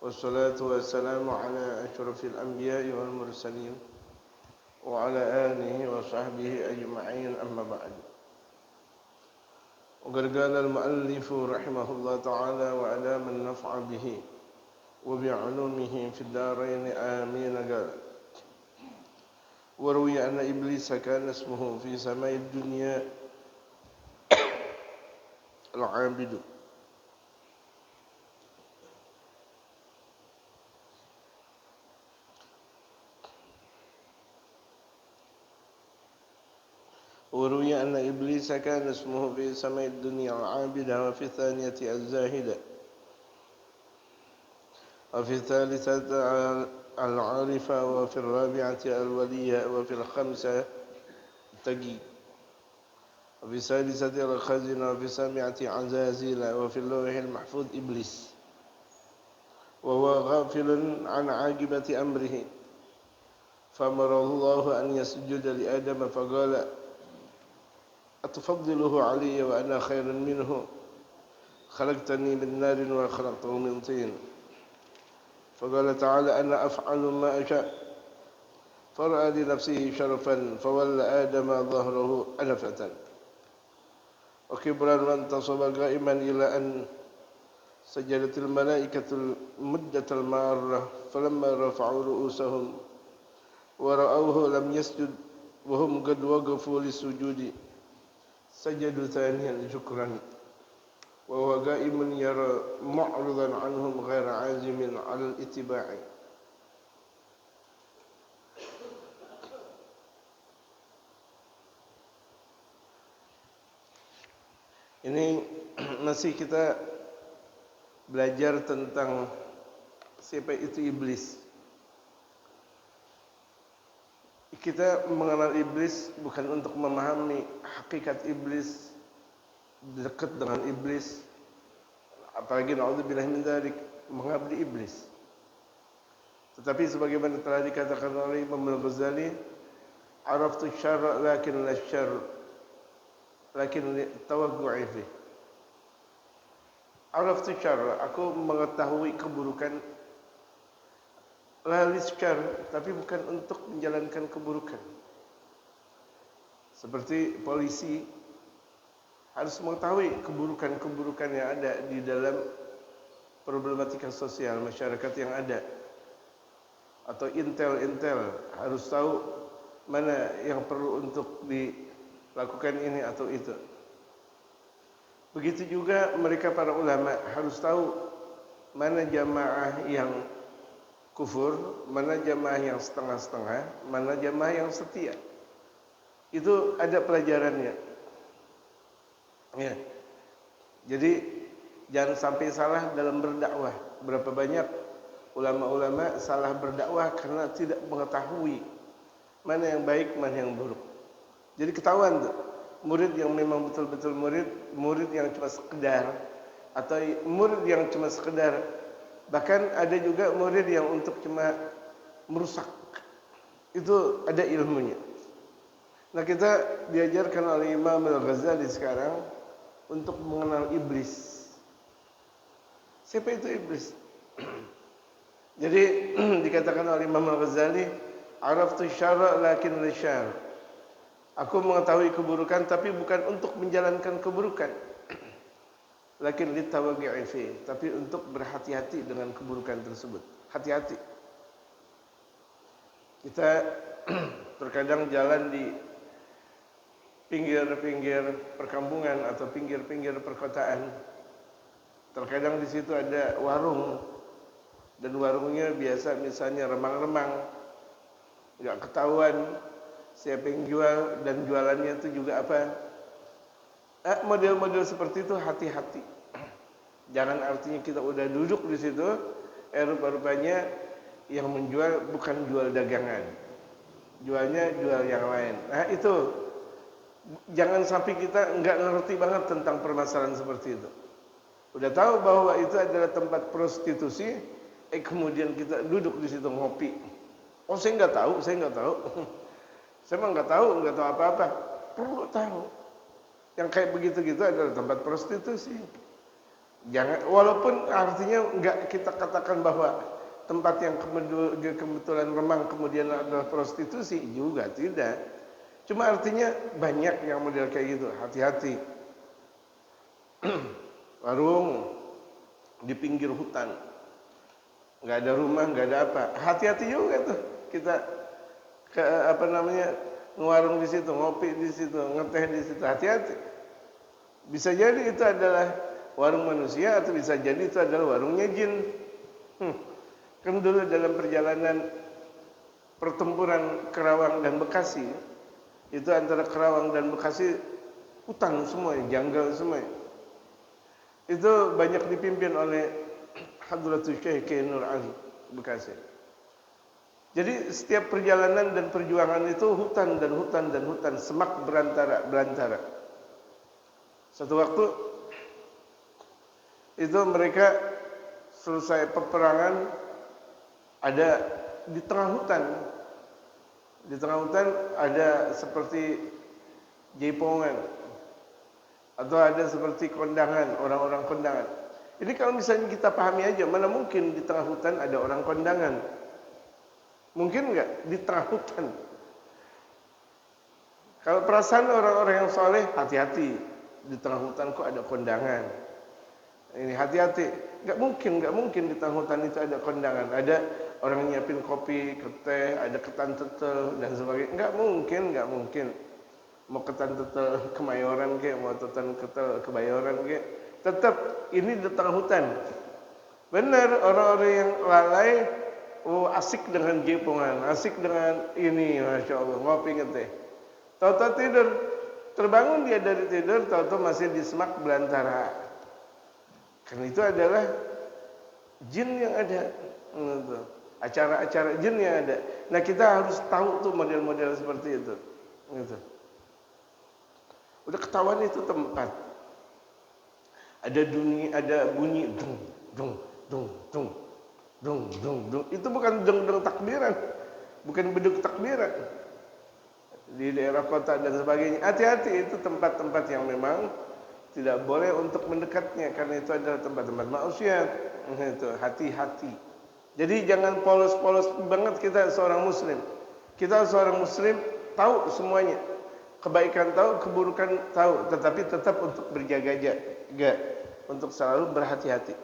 والصلاة والسلام على أشرف الأنبياء والمرسلين وعلى آله وصحبه أجمعين أما بعد. وقد قال المؤلف رحمه الله تعالى وأدام النفع به وبعلومه في الدارين آمين. قال وروي أن إبليس كان اسمه في سماء الدنيا العابد. وروي أن إبليس كان اسمه في سماء الدنيا العابدة وفي الثانية الزاهدة وفي الثالثة العارفة وفي الرابعة الولية وفي الخامسة التقي وفي السادسة الخزنة وفي السابعة عزازيل وفي اللوح المحفوظ إبليس وهو غافل عن عاقبة أمره فأمر الله أن يسجد لآدم فقال أتفضله علي وأنا خير منه خلقتني من نار وخلقته من طين فقال تعالى أنا أفعل ما أشاء فرأى لنفسه شرفا فولى آدم ظهره أنفة وكبرا وانتصب قائما إلى أن سجدت الملائكة المدة المارة فلما رفعوا رؤوسهم ورأوه لم يسجد وهم قد وقفوا للسجود سجدوا ثانيا شكرا وهو قائم يرى معرضا عنهم غير عازم على الاتباع. Ini masih kita belajar tentang siapa itu iblis. Kita mengenal iblis bukan untuk memahami hakikat iblis, dekat dengan iblis, apalagi naudzubillah min dzalik mengabdi iblis. Tetapi sebagaimana telah dikatakan oleh Imam Al-Ghazali, araftu syarra lakin la syarr lakin tawaqqu'i fi. Araftu syarra, aku mengetahui keburukan, la lisyarr, tapi bukan untuk menjalankan keburukan. Seperti polisi harus mengetahui keburukan-keburukan yang ada di dalam problematika sosial masyarakat yang ada. Atau intel harus tahu mana yang perlu untuk dilakukan ini atau itu. Begitu juga mereka para ulama harus tahu mana jamaah yang kufur, mana jamaah yang setengah-setengah, mana jamaah yang setia. Itu ada pelajarannya. Ya. Jadi jangan sampai salah dalam berdakwah. Berapa banyak ulama-ulama salah berdakwah karena tidak mengetahui mana yang baik, mana yang buruk. Jadi ketahuan tuh, murid yang memang betul-betul murid yang cuma sekedar, atau murid yang cuma sekedar. Bahkan ada juga murid yang untuk cuma merusak. Itu ada ilmunya. Nah, kita diajarkan oleh Imam Al-Ghazali sekarang untuk mengenal iblis. Siapa itu iblis? Jadi dikatakan oleh Imam Al-Ghazali, araftu syarra lakin la syarr. Aku mengetahui keburukan tapi bukan untuk menjalankan keburukan. Lakin litawaqqi'i fi, tapi untuk berhati-hati dengan keburukan tersebut. Hati-hati. Kita terkadang jalan di pinggir-pinggir perkampungan atau pinggir-pinggir perkotaan. Terkadang di situ ada warung dan warungnya biasa misalnya remang-remang, nggak ketahuan siapa yang jual dan jualannya itu juga apa. Model-model seperti itu hati-hati. Jangan artinya kita udah duduk di situ, rupa-rupanya yang menjual bukan jual dagangan, jualnya jual yang lain. Nah itu jangan sampai kita nggak ngerti banget tentang permasalahan seperti itu. Udah tahu bahwa itu adalah tempat prostitusi, kemudian kita duduk di situ ngopi. Oh saya nggak tahu. Saya mah nggak tahu apa-apa. Perlu tahu. Yang kayak begitu-gitu adalah tempat prostitusi. Jangan, walaupun artinya enggak kita katakan bahwa tempat yang kebetulan memang kemudian adalah prostitusi, juga tidak. Cuma artinya banyak yang model kayak gitu. Hati-hati. Warung di pinggir hutan, nggak ada rumah, nggak ada apa. Hati-hati juga tuh kita ke ngewarung di situ, ngopi di situ, ngeteh di situ. Hati-hati. Bisa jadi itu adalah warung manusia atau bisa jadi itu adalah warungnya jin. Kan dulu dalam perjalanan pertempuran Kerawang dan Bekasi, itu antara Kerawang dan Bekasi hutan semua, janggal semua. Itu banyak dipimpin oleh Hadratul Syekh Kiai Nur Ali Bekasi. Jadi setiap perjalanan dan perjuangan itu hutan dan hutan dan hutan, semak belantara. Satu waktu itu mereka selesai peperangan, ada di tengah hutan. Di tengah hutan ada seperti jaipongan atau ada seperti kondangan, orang-orang kondangan. Ini kalau misalnya kita pahami aja, mana mungkin di tengah hutan ada orang kondangan? Mungkin enggak di tengah hutan? Kalau perasaan orang-orang yang soleh, hati-hati, di tengah hutan kok ada kondangan. Ini hati-hati, enggak mungkin di tengah hutan itu ada kondangan. Ada orang nyiapin kopi, teh, ada ketan tetel dan sebagainya. Enggak mungkin. Mau ketan tetel Kemayoran ke, mau ketan tetel Kebayoran ke, tetap ini di tengah hutan. Benar, orang-orang yang lalai, asik dengan jaipongan, asik dengan ini, masya Allah, ngopi ngeteh. Tahu-tahu tidur, terbangun dia dari tidur, tahu-tahu masih di semak belantara. Karena itu adalah jin yang ada, acara-acara jin yang ada. Nah kita harus tahu tuh model-model seperti itu, gitu. Udah ketahuan itu tempat. Ada bunyi dung. Itu bukan dung takbiran. Bukan beduk takbiran. Di daerah kota dan sebagainya. Hati-hati, itu tempat-tempat yang memang tidak boleh untuk mendekatnya karena itu adalah tempat-tempat maksiat. Itu hati-hati. Jadi jangan polos-polos banget kita seorang muslim. Kita seorang muslim tahu semuanya. Kebaikan tahu, keburukan tahu, tetapi tetap untuk berjaga-jaga, untuk selalu berhati-hati.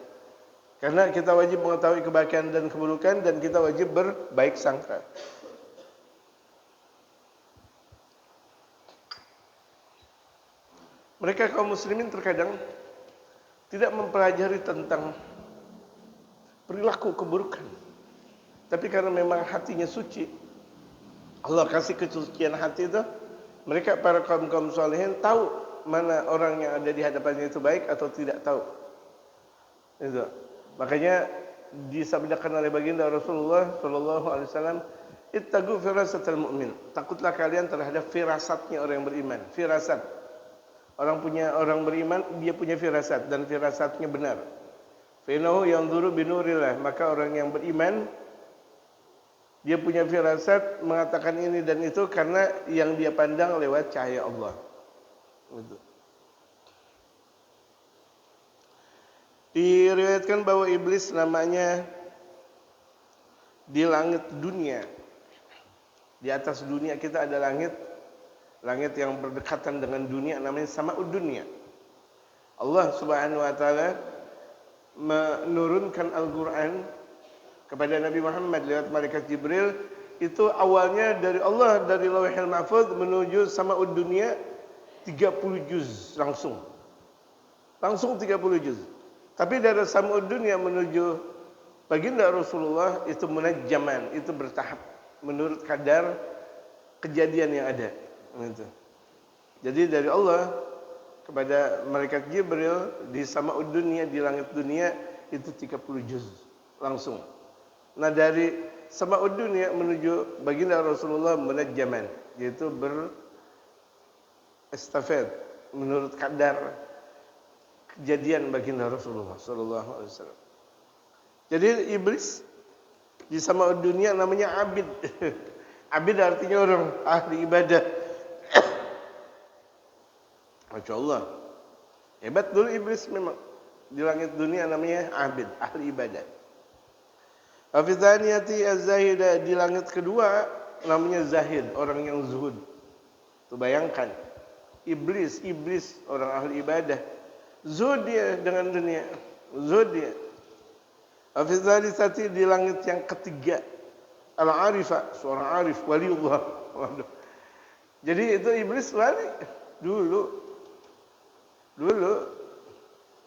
Karena kita wajib mengetahui kebaikan dan keburukan dan kita wajib berbaik sangka. Mereka kaum muslimin terkadang tidak mempelajari tentang perilaku keburukan. Tapi karena memang hatinya suci, Allah kasih kesucian hati itu, mereka para kaum salihin tahu mana orang yang ada di hadapannya itu baik atau tidak tahu. Itu. Makanya disabdakan oleh baginda Rasulullah sallallahu alaihi wasallam, "Ittaqu firasatal mu'min." Takutlah kalian terhadap firasatnya orang yang beriman. Firasat. Orang beriman dia punya firasat dan firasatnya benar. Fa innahu yanzuru binurillah, maka orang yang beriman dia punya firasat mengatakan ini dan itu karena yang dia pandang lewat cahaya Allah. Gitu. Diriwayatkan bahwa iblis namanya di langit dunia. Di atas dunia kita ada langit yang berdekatan dengan dunia namanya Sama'ud Dunya. Allah Subhanahu wa taala menurunkan Al-Qur'an kepada Nabi Muhammad lewat malaikat Jibril. Itu awalnya dari Allah, dari Lauhul Mahfuz menuju Sama'ud Dunya 30 juz langsung 30 juz. Tapi dari Sama'ud Dunya menuju baginda Rasulullah itu munajjaman, itu bertahap menurut kadar kejadian yang ada. Gitu. Jadi dari Allah kepada malaikat Jibril di Sama'ud Dunya, di langit dunia itu 30 juz langsung. Nah dari Sama'ud Dunya menuju baginda Rasulullah munajjaman, yaitu berestafet menurut kadar kejadian baginda Rasulullah sallallahu alaihi wasallam. Jadi iblis di Sama'ud Dunya namanya abid. Abid artinya orang ahli ibadah. Masya Allah, hebat dulu iblis memang. Di langit dunia namanya abid, ahli ibadah. Fi tsaniyati az-zahida, di langit kedua namanya zahid, orang yang zuhud. Tuh bayangkan, iblis orang ahli ibadah. Zuhud dia dengan dunia. Zuhud dia. Fi tsaniyati, di langit yang ketiga al-arifa, seorang arif, waliullah. Waduh. Jadi itu iblis wali dulu.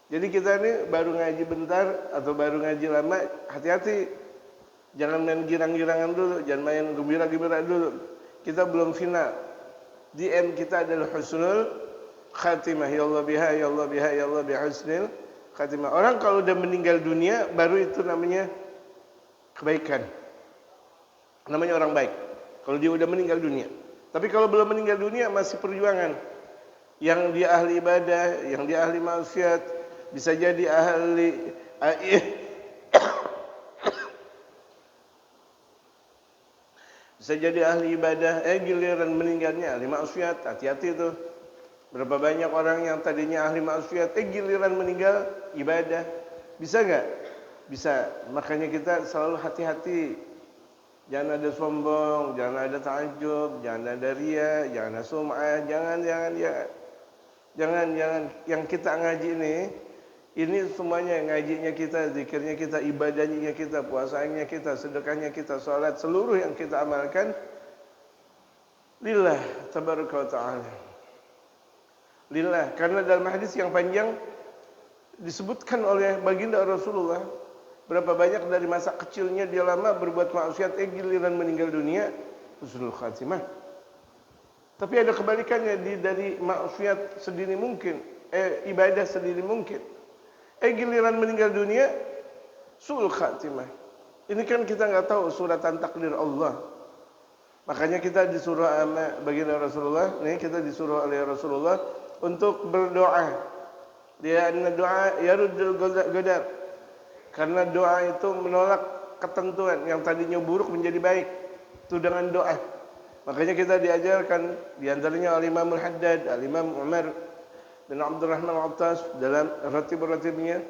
Jadi kita ini baru ngaji bentar atau baru ngaji lama, hati-hati. Jangan main girang-girangan dulu, jangan main gembira-gembira dulu. Kita belum final. DM kita adalah husnul khatimah. Ya Allah biha, ya Allah biha, ya Allah biha husnul khatimah. Orang kalau udah meninggal dunia, baru itu namanya kebaikan. Namanya orang baik. Kalau dia udah meninggal dunia. Tapi kalau belum meninggal dunia, masih perjuangan. Yang dia ahli ibadah, yang dia ahli maksiat, bisa jadi ahli bisa jadi ahli ibadah, giliran meninggalnya ahli maksiat. Hati-hati itu. Berapa banyak orang yang tadinya ahli maksiat, giliran meninggal ibadah. Bisa enggak? Bisa. Makanya kita selalu hati-hati. Jangan ada sombong, jangan ada ta'ajub, jangan ada riya, jangan ada sum'ah, jangan. Jangan yang kita ngaji ini semuanya ngajinya kita, zikirnya kita, ibadahnya kita, puasanya kita, sedekahnya kita, salat, seluruh yang kita amalkan lillah tabaraka wa ta'ala. Lillah, karena dalam hadis yang panjang disebutkan oleh baginda Rasulullah berapa banyak dari masa kecilnya dia lama berbuat maksiat, giliran meninggal dunia husnul khatimah. Tapi ada kebalikannya, dari maksiat sedini mungkin, ibadah sedini mungkin. Giliran meninggal dunia, su'ul khatimah. Ini kan kita nggak tahu suratan takdir Allah. Makanya kita disuruh sama baginda Rasulullah, kita disuruh oleh Rasulullah untuk berdoa. Dia doa yaruddul qadar. Karena doa itu menolak ketentuan yang tadinya buruk menjadi baik. Itu dengan doa. Makanya kita diajarkan diantaranya Al-Imam Al-Haddad, Al-Imam Umar bin Abdurrahman Al-Attas dalam ratib-ratibnya.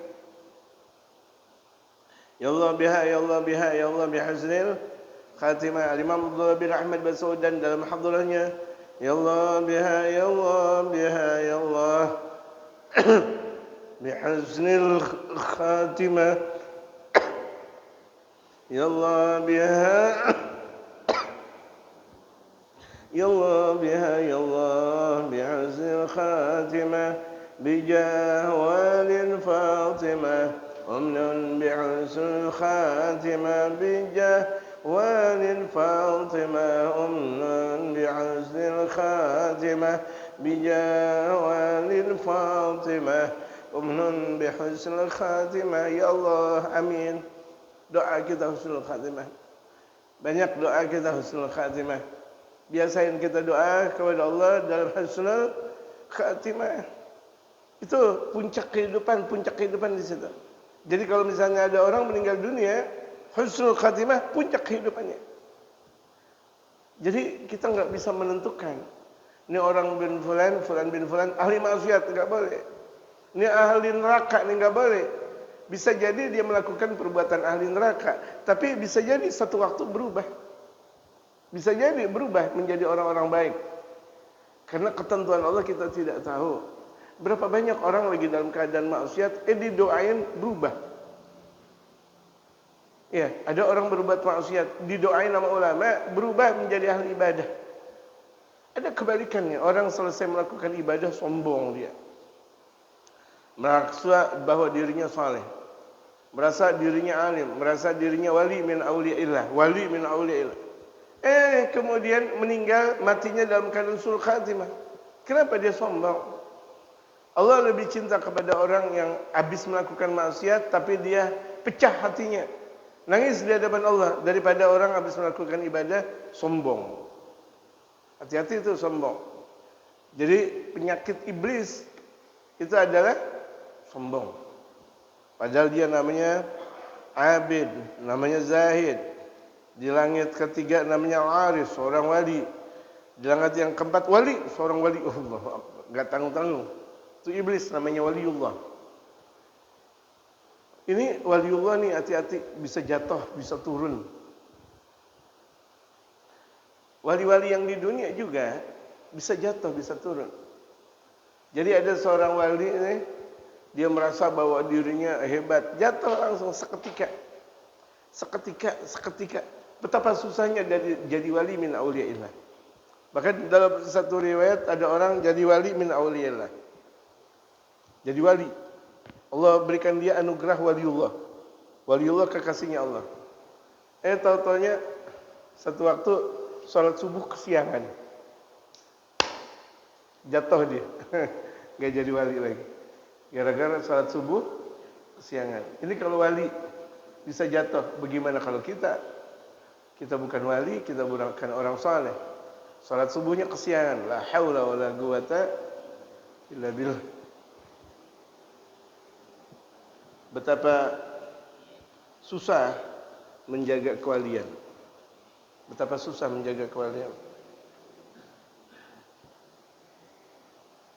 Ya Allah biha, ya Allah biha, ya Allah bihusnil khatimah. Al-Imam Abdullah bin Ahmad bin Saudan dalam hadrahnya. Ya Allah biha, ya Allah biha, ya Allah bihusnil khatimah. Ya Allah biha, ya Allah biha, ya Allah bihusnil khatimah bijah walin Fatimah umnun bihusnil khatimah bijah walin Fatimah umnun bihusnil khatimah bijah walin Fatimah umnun bihusnil khatimah. Ya Allah, amin. Doa kita husnul khatimah. Banyak doa kita husnul khatimah. Biasain kita doa kepada Allah dalam husnul khatimah. Itu puncak kehidupan di situ. Jadi kalau misalnya ada orang meninggal dunia, husnul khatimah puncak kehidupannya. Jadi kita nggak bisa menentukan. Ini orang bin fulan ahli maksiat, nggak boleh. Ini ahli neraka, ini nggak boleh. Bisa jadi dia melakukan perbuatan ahli neraka, tapi bisa jadi satu waktu berubah. Bisa jadi berubah menjadi orang-orang baik. Karena ketentuan Allah kita tidak tahu. Berapa banyak orang lagi dalam keadaan maksiat, didoain berubah. Ya, ada orang berbuat maksiat, didoain sama ulama, berubah menjadi ahli ibadah. Ada kebalikannya, orang selesai melakukan ibadah sombong dia. Merasa bahwa dirinya saleh. Merasa dirinya alim, merasa dirinya wali min auliyaillah, wali min auliyaillah. Kemudian meninggal, matinya dalam keadaan su'ul khatimah. Kenapa dia sombong? Allah lebih cinta kepada orang yang habis melakukan maksiat tapi dia pecah hatinya, nangis di hadapan Allah, daripada orang habis melakukan ibadah sombong. Hati-hati itu sombong. Jadi penyakit iblis itu adalah sombong. Padahal dia namanya abid, namanya zahid. Di langit ketiga namanya arif, seorang wali. Di langit yang keempat wali, seorang wali. Allah, enggak tanggung-tanggung. Itu iblis namanya waliullah. Ini waliullah nih, hati-hati, bisa jatuh, bisa turun. Wali-wali yang di dunia juga bisa jatuh, bisa turun. Jadi ada seorang wali ini, dia merasa bahwa dirinya hebat, jatuh langsung seketika. Seketika. Betapa susahnya jadi wali min auliyaillah. Bahkan dalam satu riwayat ada orang jadi wali min auliyaillah. Jadi wali. Allah berikan dia anugerah waliullah. Waliullah kekasihnya Allah. Tahu-taunya satu waktu sholat subuh kesiangan. Jatuh dia. Gak jadi wali lagi. Gara-gara sholat subuh kesiangan. Ini kalau wali bisa jatuh. Bagaimana kalau kita? Kita bukan wali, kita bukan orang saleh. Sholat subuhnya kesiangan. La haula wa la quwata illa billah. Betapa susah menjaga kewalian. Betapa susah menjaga kewalian.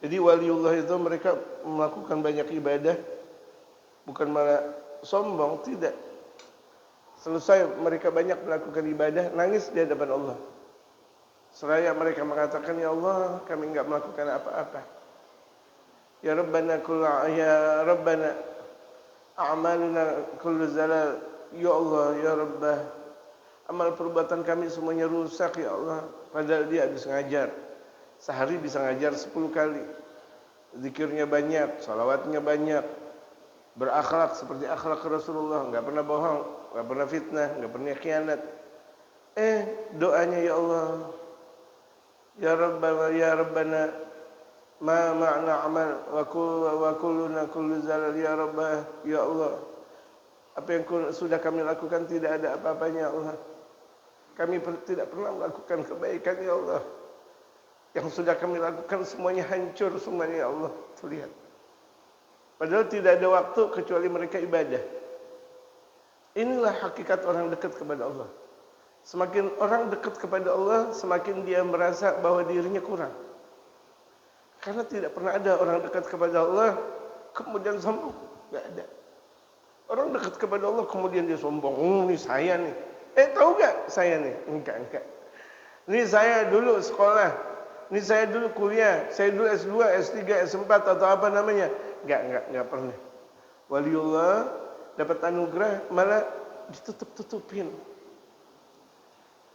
Jadi waliullah itu mereka melakukan banyak ibadah, bukan malah sombong, tidak. Selesai mereka banyak melakukan ibadah, nangis di hadapan Allah. Seraya mereka mengatakan, ya Allah, kami enggak melakukan apa-apa. Ya Rabbana a'maluna kullu zalal. Ya Allah, ya Rabbah, amal perbuatan kami semuanya rusak ya Allah. Padahal dia habis ngajar. Sehari bisa ngajar 10 kali. Zikirnya banyak, salawatnya banyak. Berakhlak seperti akhlak Rasulullah, enggak pernah bohong, enggak pernah fitnah, enggak pernah khianat. Doanya ya Allah, ya Rabbana ma ma'na amal wa kulluna kullu zalal ya Rabbah, ya Allah. Apa yang sudah kami lakukan tidak ada apa-apanya ya Allah. Kami tidak pernah melakukan kebaikan ya Allah. Yang sudah kami lakukan semuanya hancur semuanya ya Allah. Tuh lihat. Padahal tidak ada waktu kecuali mereka ibadah. Inilah hakikat orang dekat kepada Allah. Semakin orang dekat kepada Allah, semakin dia merasa bahwa dirinya kurang. Karena tidak pernah ada orang dekat kepada Allah kemudian sombong, enggak ada. Orang dekat kepada Allah kemudian dia sombong. Ini saya nih. Tahu enggak saya nih? Enggak. Ini saya dulu sekolah. Ini saya dulu kuliah. Saya dulu S2, S3, S4 atau apa namanya? Enggak pernah. Waliullah dapat anugerah malah ditutup-tutupin.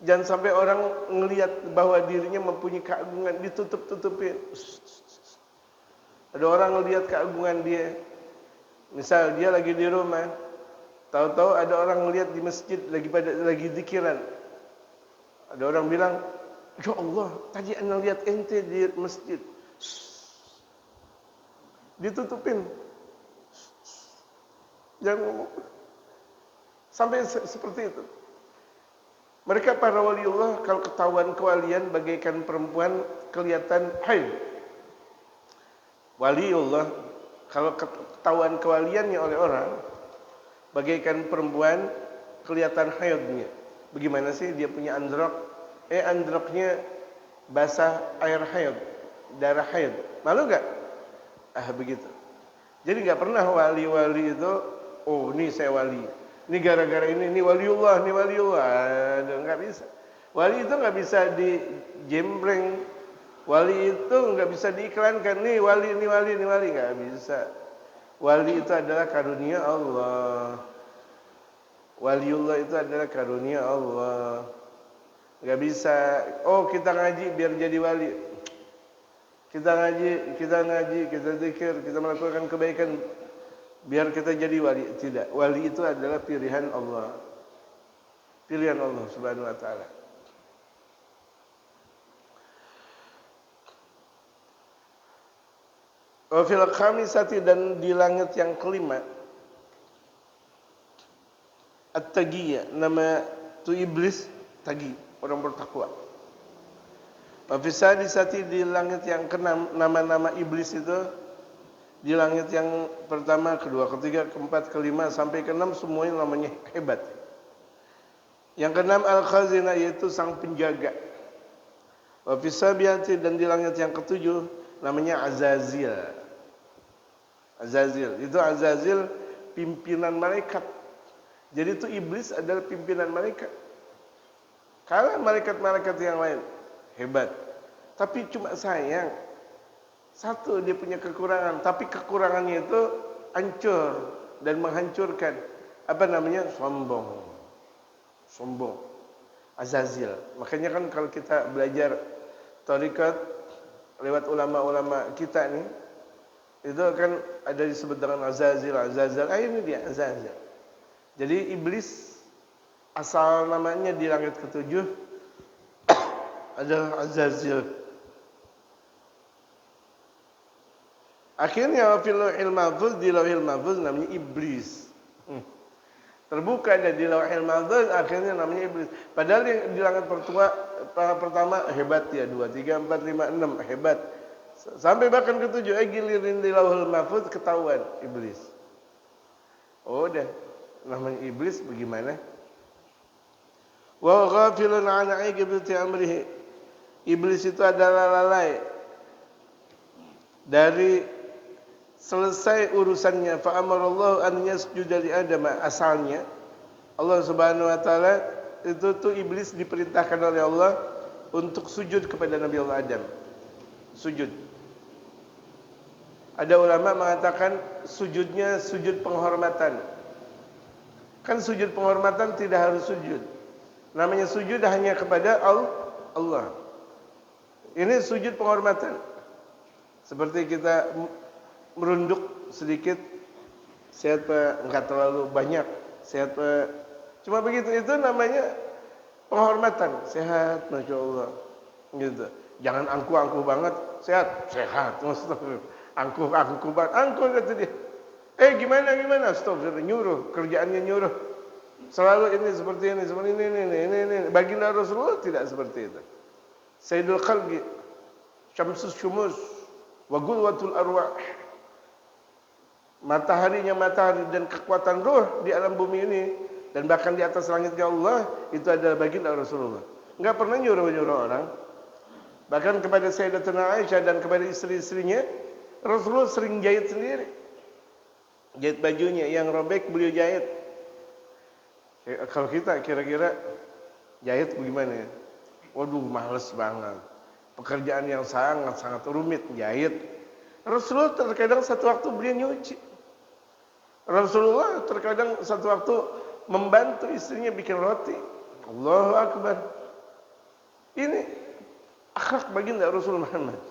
Jangan sampai orang ngelihat bahwa dirinya mempunyai keagungan, ditutup-tutupin. Ada orang ngelihat keagungan dia. Misal dia lagi di rumah, tahu-tahu ada orang ngelihat di masjid lagi zikiran. Ada orang bilang, "Ya Allah, tadi ana lihat ente di masjid." Ditutupin. Jangan ngomong. Sampai seperti itu. Mereka para waliullah kalau ketahuan kewalian bagaikan perempuan kelihatan haid. Waliullah kalau ketahuan kewaliannya oleh orang bagaikan perempuan kelihatan haidnya. Bagaimana sih dia punya androk? Androknya basah air haid, darah haid. Malu enggak? Begitu. Jadi enggak pernah wali-wali itu, ini saya wali. Ini gara-gara ini waliullah, enggak bisa. Wali itu enggak bisa dijembreng. Wali itu enggak bisa diiklankan. Nih wali, enggak bisa. Wali itu adalah karunia Allah. Waliullah itu adalah karunia Allah. Enggak bisa, kita ngaji biar jadi wali. Kita ngaji, kita zikir, kita melakukan kebaikan biar kita jadi wali. Tidak, wali itu adalah pilihan Allah. Pilihan Allah Subhanahu wa taala. Wa fil khamisati, dan di langit yang kelima, At-Taqiyya, nama tu iblis tagi, orang bertakwa. Wa fis sadisati, di langit yang keenam, nama-nama iblis itu di langit yang pertama, kedua, ketiga, keempat, kelima sampai keenam semuanya namanya hebat. Yang keenam Al-Khazina, yaitu sang penjaga. Wa fis sabiati, dan di langit yang ketujuh namanya Azazil. Azazil itu pimpinan malaikat. Jadi itu iblis adalah pimpinan malaikat. Kalah malaikat-malaikat yang lain. Hebat. Tapi cuma sayang, satu dia punya kekurangan, tapi kekurangannya itu hancur dan menghancurkan. Apa namanya? Sombong. Sombong. Azazil. Makanya kan kalau kita belajar thariqat lewat ulama-ulama kita nih, itu kan ada disebut dengan Azazil. Ini dia Azazil. Jadi iblis asal namanya di langit ketujuh adalah Azazil. Akhirnya fil lauhil mahfuz, di lauhil mahfuz namanya iblis. Terbuka ada di lauhil mahfuz, akhirnya namanya iblis. Padahal yang di langit pertama hebat ya, 2, 3, 4, 5, 6 hebat. Sampai bahkan ketujuh, gilirin di lauhil mahfuz ketahuan iblis. Oh udah, namanya iblis bagaimana? Wa ghafilun an aqibati amrihi. Iblis itu adalah lalai dari selesai urusannya. Fa amarallahu an yasjuda li Adam. Asalnya Allah Subhanahu wa taala itu tuh iblis diperintahkan oleh Allah untuk sujud kepada Nabi Allah Adam. Sujud. Ada ulama mengatakan sujudnya sujud penghormatan. Kan sujud penghormatan tidak harus sujud. Namanya sujud hanya kepada Allah. Ini sujud penghormatan. Seperti kita merunduk sedikit, sehat Pak, enggak terlalu banyak, sehat Pak. Cuma begitu, itu namanya penghormatan. Sehat, Masya Allah. Gitu. Jangan angkuh-angkuh banget. Sehat, sehat. Angkuh banget. Angkuh kata dia. Gimana? Astagfirullah, nyuruh, kerjaannya nyuruh. Selalu ini seperti ini. Baginda Rasulullah tidak seperti itu. Sayyidul Khalqi, Syamsus Syumus, wa Gulwatul Arwah. Mataharinya matahari dan kekuatan roh di alam bumi ini dan bahkan di atas langitnya Allah itu adalah baginda Rasulullah. Enggak pernah nyuruh-nyuruh orang. Bahkan kepada Sayyidatuna Aisyah dan kepada istri-istrinya, Rasulullah sering jahit sendiri. Jahit bajunya yang robek beliau jahit. Kalau kita kira-kira jahit bagaimana ya? Waduh, males banget. Pekerjaan yang sangat-sangat rumit jahit. Rasulullah terkadang satu waktu beliau nyuci. Rasulullah terkadang satu waktu membantu istrinya bikin roti. Allahu Akbar. Ini akhlak baginda Rasul Muhammad.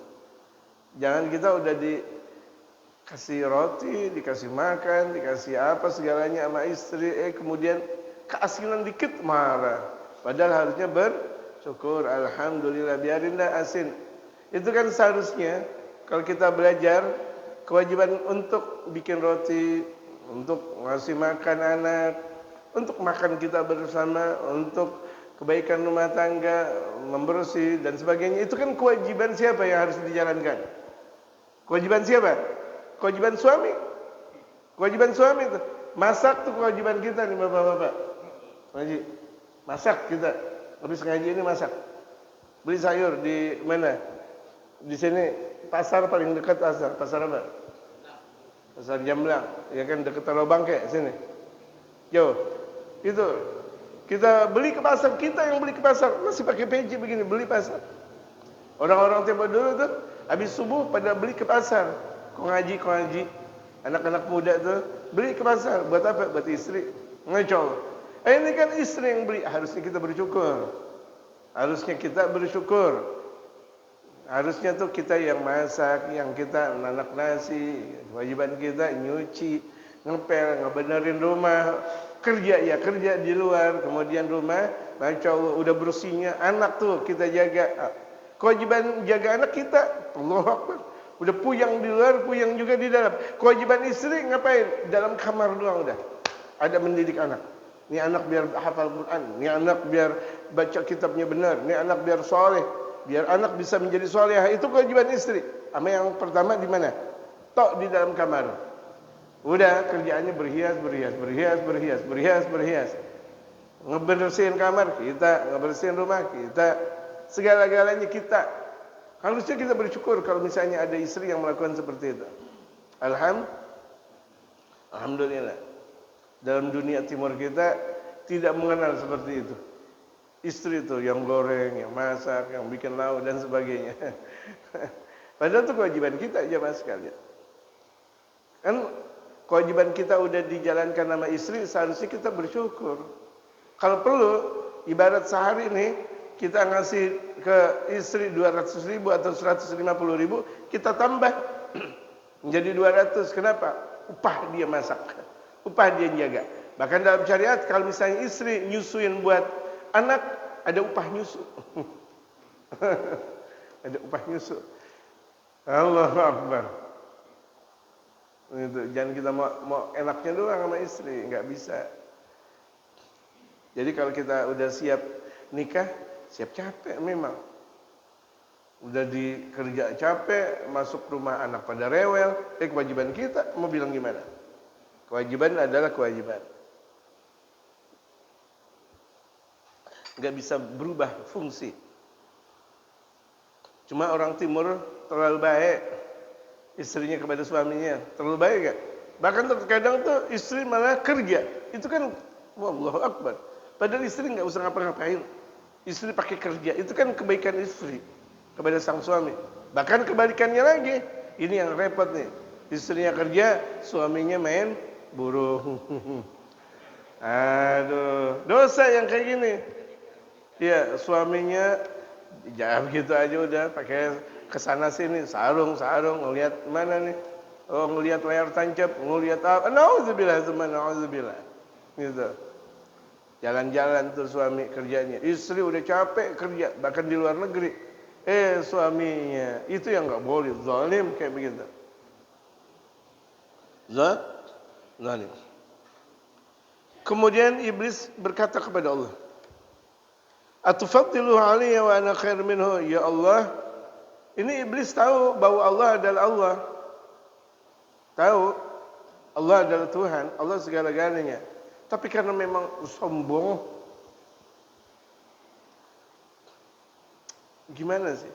Jangan kita udah dikasih roti, dikasih makan, dikasih apa segalanya sama istri, kemudian keasinan dikit marah. Padahal harusnya bersyukur, alhamdulillah, biarin dah asin. Itu kan seharusnya kalau kita belajar kewajiban untuk bikin roti, untuk ngasih makan anak, untuk makan kita bersama, untuk kebaikan rumah tangga, membersih dan sebagainya. Itu kan kewajiban siapa yang harus dijalankan? Kewajiban siapa? Kewajiban suami. Kewajiban suami itu. Masak tuh kewajiban kita nih bapak-bapak. Ngaji. Masak kita. Habis ngaji ini masak. Beli sayur di mana? Di sini pasar paling dekat pasar. Pasar apa? Pasar Jamblang. Ya kan dekat Tarobangke sini. Jauh. Itu kita beli ke pasar, kita yang beli ke pasar. Masih pakai peci begini beli pasar. Orang-orang tempo dulu tuh habis subuh pada beli ke pasar. Kau ngaji. Anak-anak muda tuh beli ke pasar. Buat apa? Buat istri. Ngecol. Ini kan istri yang beli. Harusnya kita bersyukur. Harusnya kita bersyukur. Harusnya tuh kita yang masak, yang kita nanak nasi. Kewajiban kita nyuci, ngepel, ngebenerin rumah. Kerja di luar. Kemudian rumah, Masya Allah, udah bersihnya. Anak tuh kita jaga. Kewajiban jaga anak kita, Allahu Akbar. Udah puyang di luar, puyang juga di dalam. Kewajiban istri ngapain? Dalam kamar doang udah. Ada mendidik anak. Ini anak biar hafal Quran, ini anak biar baca kitabnya benar, ini anak biar soleh, biar anak bisa menjadi soleh. Itu kewajiban istri. Ama yang pertama di mana? Tok di dalam kamar. Udah kerjaannya berhias. Ngebersihin kamar kita, ngebersihin rumah kita, segala-galanya kita. Harusnya kita bersyukur kalau misalnya ada istri yang melakukan seperti itu. Alhamdulillah. Dalam dunia timur kita tidak mengenal seperti itu. Istri itu yang goreng, yang masak, yang bikin lauk dan sebagainya. Padahal itu kewajiban kita jemaah sekalian. Kan kewajiban kita udah dijalankan sama istri, seharusnya kita bersyukur. Kalau perlu, ibarat sehari ini kita ngasih ke istri 200.000 atau 150.000, kita tambah menjadi 200. Kenapa? Upah dia masak, upah dia jaga. Bahkan dalam syariat kalau misalnya istri nyusuin buat anak, ada upah nyusu. Ada upah nyusu. Allahu Akbar. Itu, jangan kita mau enaknya doang sama istri, nggak bisa. Jadi kalau kita udah siap nikah, siap capek memang. Udah dikerja capek, masuk rumah anak pada rewel, kewajiban kita mau bilang gimana? Kewajiban adalah kewajiban. Nggak bisa berubah fungsi. Cuma orang timur terlalu baik istrinya kepada suaminya, terlalu baik gak? Bahkan terkadang tuh istri malah kerja. Itu kan Allahu Akbar. Padahal istri nggak usah ngapa-ngapain. Istri pakai kerja, itu kan kebaikan istri kepada sang suami. Bahkan kebalikannya lagi, ini yang repot nih. Istrinya kerja, suaminya main burung. Aduh, dosa yang kayak gini. Ya, suaminya jangan gitu aja udah pakai kesana sini, sarung ngelihat mana nih? Oh, ngelihat layar tancap, ngelihat apa? Nauzubillah, nauzubillah. Gitu. Jalan-jalan tuh suami kerjanya. Istri udah capek kerja, bahkan di luar negeri. Suaminya itu yang nggak boleh, zalim kayak begitu. Zalim. Kemudian iblis berkata kepada Allah, "Atufaddilu alayya wa ana khair minhu?" Ya Allah, ini iblis tahu bahwa Allah adalah Allah. Tahu Allah adalah Tuhan, Allah segala-galanya. Tapi karena memang sombong, gimana sih?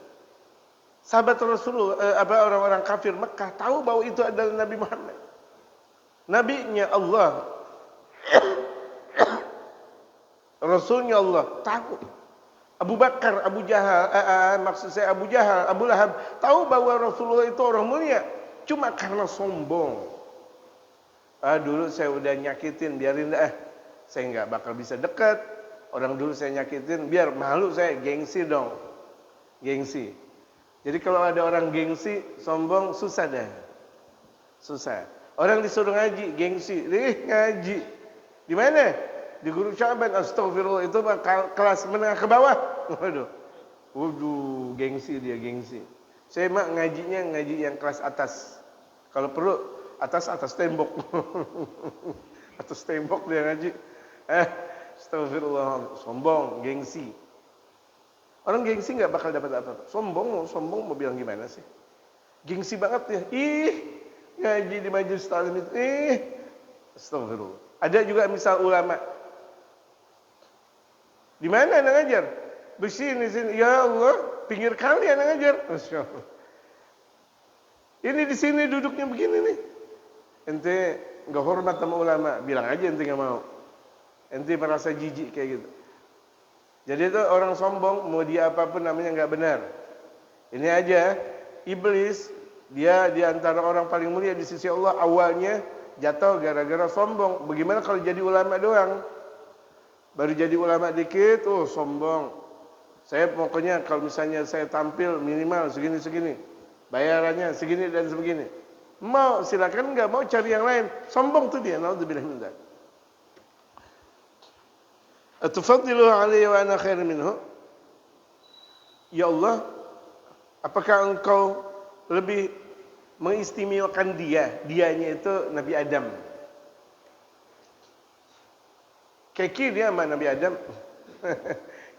Sahabat Rasulullah, orang-orang kafir Mekah tahu bahwa itu adalah Nabi Muhammad, nabinya Allah, Rasulnya Allah. Tahu. Abu Bakar, Abu Jahal, Abu Jahal, Abu Lahab tahu bahwa Rasulullah itu orang mulia, cuma karena sombong. Dulu saya udah nyakitin, biarin dah. Saya nggak bakal bisa dekat. Orang dulu saya nyakitin, biar malu saya, gengsi dong. Gengsi. Jadi kalau ada orang gengsi, sombong, susah dah. Susah. Orang disuruh ngaji, gengsi. Ngaji. Di mana? Di Guru Syaban, astagfirullah, itu kelas menengah ke bawah. Waduh, gengsi dia, gengsi. Saya mah ngajinya ngaji yang kelas atas. Kalau perlu atas tembok. Atas tembok dia ngaji. Astagfirullah, sombong, gengsi. Orang gengsi nggak bakal dapat apa-apa. Sombong mau bilang gimana sih? Gengsi banget ya. Ngaji di majelis taklim itu. Astagfirullah. Ada juga misal ulama. Di mana anak ngajar? Sini. Ya Allah, pinggir kali anak ngajar. Masya Allah. Ini di sini duduknya begini nih. Ente nggak hormat sama ulama, bilang aja ente nggak mau. Ente merasa jijik kayak gitu. Jadi itu orang sombong, mau dia apapun namanya nggak benar. Ini aja, iblis dia di antara orang paling mulia di sisi Allah, awalnya jatuh gara-gara sombong. Bagaimana kalau jadi ulama doang? Baru jadi ulama dikit, sombong. Saya pokoknya kalau misalnya saya tampil minimal segini, bayarannya segini dan sebegini. Mau silakan, nggak mau cari yang lain. Sombong tuh dia. Naudzubillah min dzalik. Atufaddilu alayya wa ana khair minhu? Ya Allah, apakah engkau lebih mengistimewakan dianya itu Nabi Adam? Keki dia sama Nabi Adam.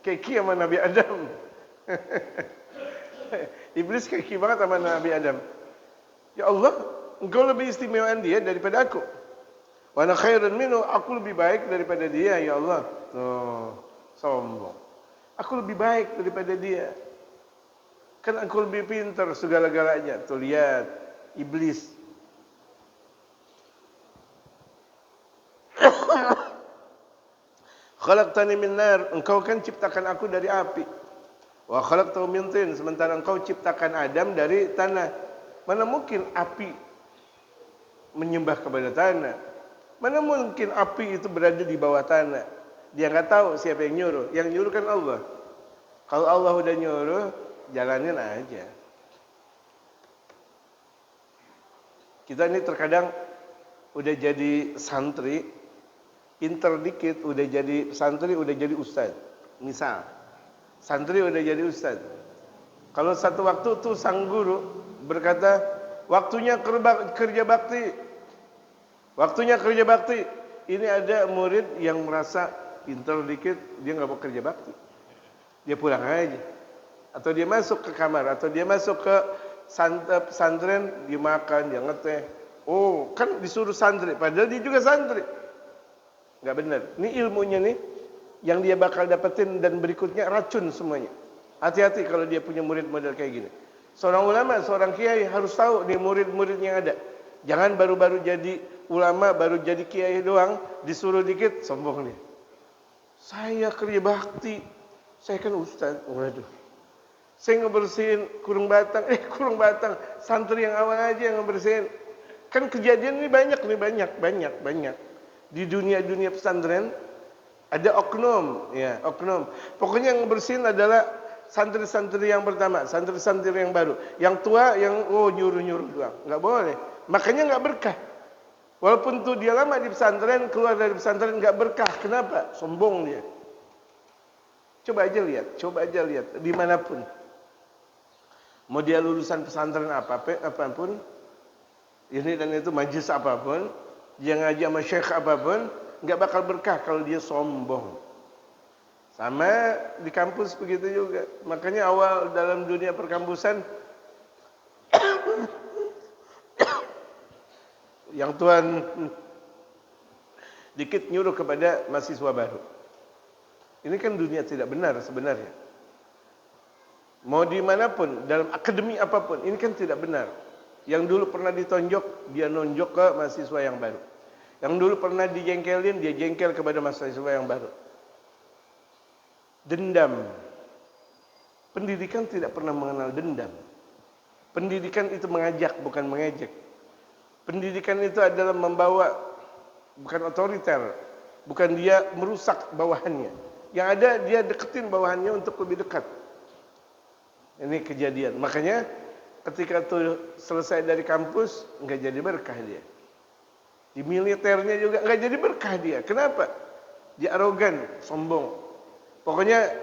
Keki sama Nabi Adam. Iblis keki banget sama Nabi Adam. Ya Allah, engkau lebih istimewaan dia daripada aku. Wa ana khairun minhu, aku lebih baik daripada dia, ya Allah. Tuh, sombong. Aku lebih baik daripada dia. Kan aku lebih pintar segala-galanya. Tuh lihat, iblis. khalaqtani min nar, engkau kan ciptakan aku dari api. Wa khalaqtahu min tin, sementara engkau ciptakan Adam dari tanah. Mana mungkin api menyembah kepada tanah? Mana mungkin api itu berada di bawah tanah? Dia nggak tahu siapa yang nyuruh. Yang nyuruh kan Allah. Kalau Allah udah nyuruh, jalanin aja. Kita ini terkadang udah jadi santri, pinter dikit, udah jadi santri, udah jadi ustaz. Misal, santri udah jadi ustaz. Kalau satu waktu tuh sang guru berkata, waktunya kerja bakti. Waktunya kerja bakti. Ini ada murid yang merasa pinter dikit, dia nggak mau kerja bakti. Dia pulang aja. Atau dia masuk ke kamar, atau dia masuk ke pesantren, dia makan, dia ngeteh. Oh, kan disuruh santri, padahal dia juga santri. Nggak benar. Ini ilmunya nih, yang dia bakal dapetin dan berikutnya racun semuanya. Hati-hati kalau dia punya murid model kayak gini. Seorang ulama, seorang kiai harus tahu nih murid-murid yang ada. Jangan baru-baru jadi ulama, baru jadi kiai doang, disuruh dikit, sombong nih. Saya kerja bakti, saya kan ustaz. Waduh. Saya ngebersihin kurung batang, santri yang awal aja yang ngebersihin. Kan kejadian ini banyak. Di dunia pesantren ada oknum, ya, oknum. Pokoknya yang ngebersihin adalah santri-santri yang pertama, santri-santri yang baru. Yang tua yang nyuruh-nyuruh doang. Enggak boleh. Makanya enggak berkah. Walaupun tuh dia lama di pesantren, keluar dari pesantren enggak berkah. Kenapa? Sombong dia. Coba aja lihat dimanapun. Mau dia lulusan pesantren apapun, ini dan itu majlis apapun, dia ngaji sama syekh apapun, enggak bakal berkah kalau dia sombong. Sama di kampus begitu juga. Makanya awal dalam dunia perkampusan yang Tuhan dikit nyuruh kepada mahasiswa baru. Ini kan dunia tidak benar sebenarnya. Mau dimanapun, dalam akademi apapun, ini kan tidak benar. Yang dulu pernah ditonjok, dia nonjok ke mahasiswa yang baru. Yang dulu pernah dijengkelin, dia jengkel kepada mahasiswa yang baru. Dendam. Pendidikan tidak pernah mengenal dendam. Pendidikan itu mengajak, bukan mengejek. Pendidikan itu adalah membawa, bukan otoriter. Bukan dia merusak bawahannya. Yang ada dia deketin bawahannya untuk lebih dekat. Ini kejadian. Makanya ketika tuh selesai dari kampus, nggak jadi berkah dia. Di militernya juga nggak jadi berkah dia. Kenapa? Dia arogan, sombong. Pokoknya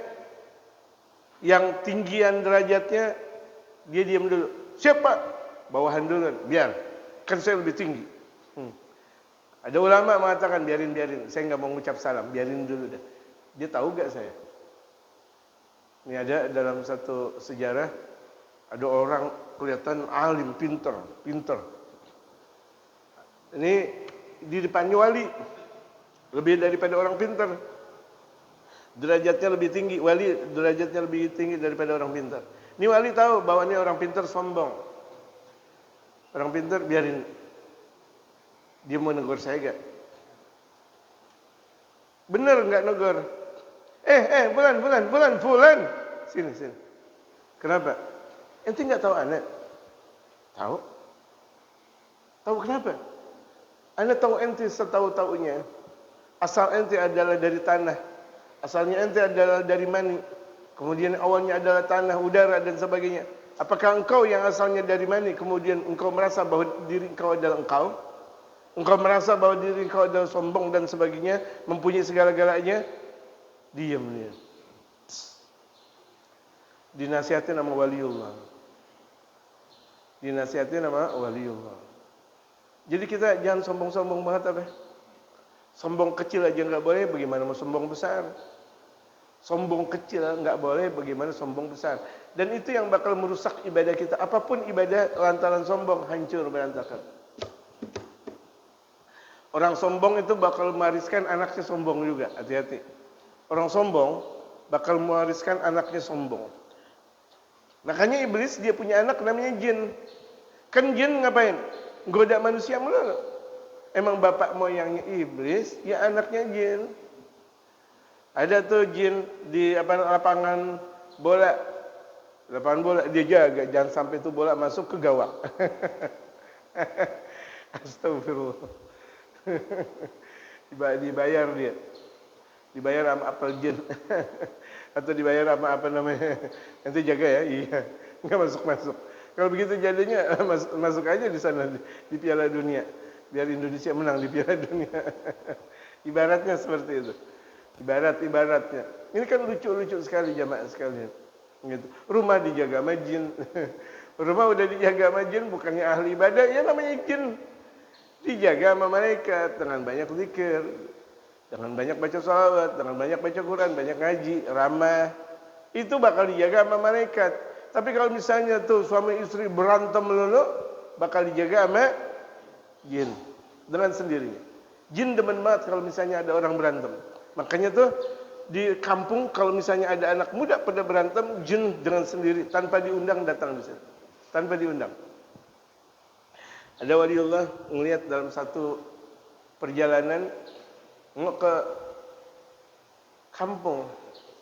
yang tinggian derajatnya, dia diam dulu. Siapa? Bawahan dulu, biar. Kan saya lebih tinggi. Ada ulama mengatakan, biarin. Saya nggak mau ngucap salam, biarin dulu dah. Dia tahu gak saya? Ini ada dalam satu sejarah, ada orang kelihatan alim, pinter. Ini di depannya wali, lebih daripada orang pinter. Derajatnya lebih tinggi, wali derajatnya lebih tinggi daripada orang pinter. Ini wali tahu bahwa ini orang pinter sombong. Orang pinter biarin. Dia mau negur saya gak? Bener gak negur? Fulan. Sini. Kenapa? Ente nggak tahu anak? Tahu? Tahu kenapa? Anak tahu ente setahu-tahunya. Asal ente adalah dari tanah. Asalnya ente adalah dari mani. Kemudian awalnya adalah tanah, udara dan sebagainya. Apakah engkau yang asalnya dari mani, kemudian engkau merasa bahwa diri engkau adalah engkau? Engkau merasa bahwa diri engkau adalah sombong dan sebagainya, mempunyai segala-galanya? Diam dia. Dinasihatin nama waliullah. Jadi kita jangan sombong-sombong banget apa? Sombong kecil aja nggak boleh, bagaimana mau sombong besar? Sombong kecil nggak boleh, bagaimana sombong besar? Dan itu yang bakal merusak ibadah kita. Apapun ibadah lantaran sombong, hancur berantakan. Orang sombong itu bakal mewariskan anaknya sombong juga. Hati-hati. Orang sombong bakal mewariskan anaknya sombong. Makanya iblis dia punya anak namanya jin. Kan jin ngapain? Goda manusia melulu. Emang bapak moyangnya iblis, ya anaknya jin. Ada tuh jin di lapangan bola. Lapangan bola dia jaga jangan sampai tuh bola masuk ke gawang. Astagfirullah. Dibayar dia. Dibayar sama apel jin. Atau dibayar sama apa namanya. Nanti jaga ya. Iya. Enggak masuk-masuk. Kalau begitu jadinya masuk aja di sana di Piala Dunia. Biar Indonesia menang di Piala Dunia. Ibaratnya seperti itu. Ibaratnya. Ini kan lucu-lucu sekali jamaah sekalian. Gitu. Rumah dijaga sama jin. Rumah udah dijaga sama jin bukannya ahli ibadah, ya namanya jin. Dijaga sama malaikat dengan banyak zikir, dengan banyak baca shalawat, dengan banyak baca Quran, banyak ngaji, ramah. Itu bakal dijaga sama malaikat. Tapi kalau misalnya tuh suami istri berantem melulu, bakal dijaga sama jin dengan sendirinya. Jin demen banget kalau misalnya ada orang berantem. Makanya tuh di kampung kalau misalnya ada anak muda pada berantem, jin dengan sendiri tanpa diundang datang di situ. Tanpa diundang. Ada waliullah ngelihat dalam satu perjalanan ke kampung.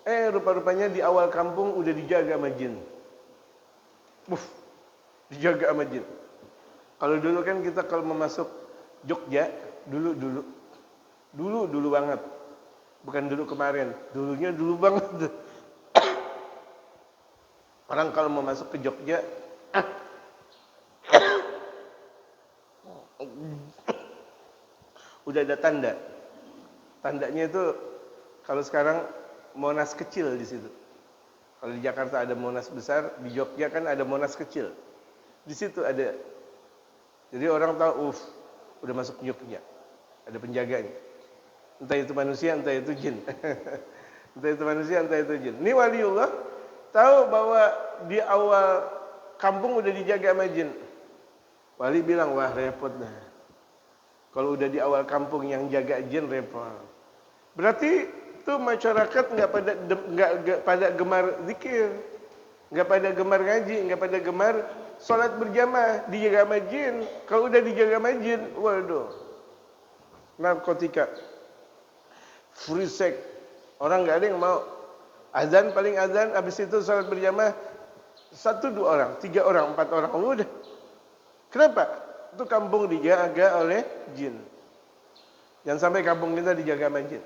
Rupa-rupanya di awal kampung udah dijaga sama jin. Dijaga sama jin. Kalau dulu kan kita kalau mau masuk Jogja, dulu banget. Bukan dulu kemarin, dulunya dulu banget. Orang kalau mau masuk ke Jogja, udah ada tanda. Tandanya itu kalau sekarang Monas kecil di situ. Kalau di Jakarta ada Monas besar, di Jogja kan ada Monas kecil. Di situ ada. Jadi orang tahu, udah masuk Jogja. Ada penjaganya. Entah itu manusia, entah itu jin. Entah itu manusia, entah itu jin. Ini waliullah tahu bahwa di awal kampung udah dijaga sama jin. Wali bilang, wah repot dah. Kalau udah di awal kampung yang jaga jin repot. Berarti tuh masyarakat nggak pada gemar zikir, nggak pada gemar ngaji, nggak pada gemar sholat berjamaah, dijaga sama jin. Kalau udah dijaga sama jin, waduh, narkotika, free sex, orang nggak ada yang mau. Azan paling azan, habis itu sholat berjamaah 1, 2 orang, 3 orang, 4 orang, udah. Kenapa? Itu kampung dijaga oleh jin. Jangan sampai kampung kita dijaga sama jin.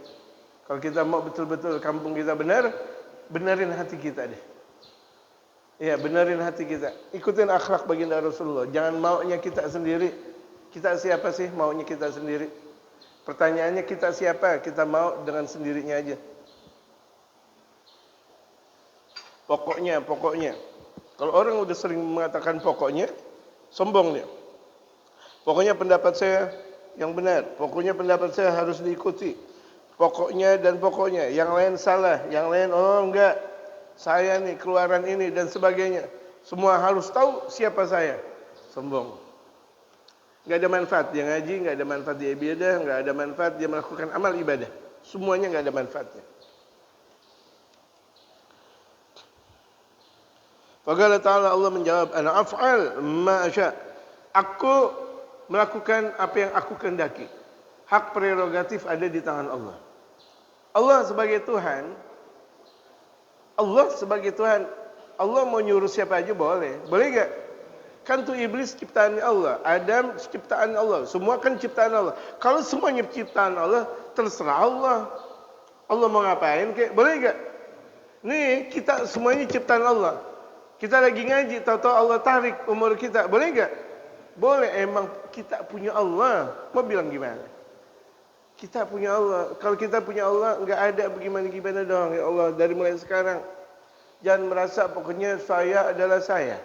Kalau kita mau betul-betul kampung kita benar, benerin hati kita deh. Ya, benerin hati kita. Ikutin akhlak baginda Rasulullah. Jangan maunya kita sendiri. Kita siapa sih maunya kita sendiri? Pertanyaannya kita siapa? Kita mau dengan sendirinya aja. Pokoknya. Kalau orang udah sering mengatakan pokoknya, sombong dia. Pokoknya pendapat saya yang benar. Pokoknya pendapat saya harus diikuti. Pokoknya dan pokoknya. Yang lain salah. Yang lain, enggak. Saya nih, keluaran ini dan sebagainya. Semua harus tahu siapa saya. Sombong. Enggak ada manfaat dia ngaji, enggak ada manfaat dia ibadah, enggak ada manfaat dia melakukan amal ibadah. Semuanya enggak ada manfaatnya. Faqala ta'ala, Allah menjawab, ana af'al ma asya. Aku melakukan apa yang aku kehendaki. Hak prerogatif ada di tangan Allah. Allah sebagai Tuhan, Allah mau nyuruh siapa aja boleh. Boleh enggak? Kan tuh iblis ciptaan Allah, Adam ciptaan Allah, semua kan ciptaan Allah. Kalau semuanya ciptaan Allah, terserah Allah. Allah mau ngapain kayak, boleh enggak? Nih, kita semuanya ciptaan Allah. Kita lagi ngaji, tahu-tahu Allah tarik umur kita, boleh enggak? Boleh, emang kita punya Allah. Mau bilang gimana? Kita punya Allah. Kalau kita punya Allah, enggak ada bagaimana dong. Ya Allah, dari mulai sekarang jangan merasa pokoknya saya adalah saya.